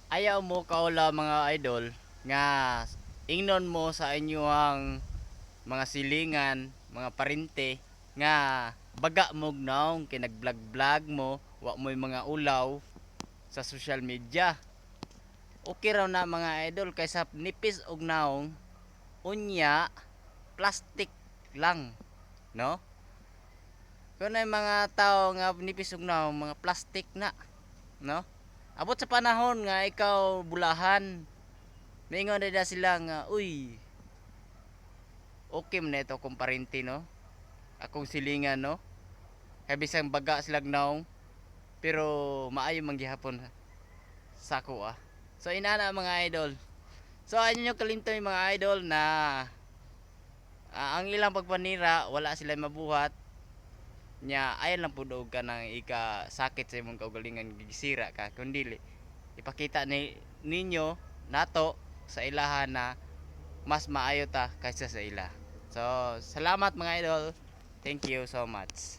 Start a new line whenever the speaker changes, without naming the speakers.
ayaw mo kaula mga idol nga ingnon mo sa inyong mga silingan, mga parente nga baga mo gnaong kay nag-vlog mo, wa mo'y mga ulaw sa social media. Okay raw na mga idol kaysa nipis og naong unya plastic lang, no? Kung na mga tao nga nipis og naong mga plastic na, no? Abot sa panahon nga ikaw bulahan, mingon na sila nga, uy, okay man na ito kung parente, no? Akong silingan, no? Kaya bisang baga silag naong, pero maayo man gihapon sa ako, ah. So, inana mga idol. So, ano nyo kalimto yung mga idol na ang ilang pagpanira, wala sila mabuhat. Nya, ayan lang po doon ka ng ika sakit sa imong kaugalingan gigisira ka. Kundi, ipakita ninyo nato sa ilahan na mas maayo ta kaysa sa ila. So, salamat mga idol. Thank you so much.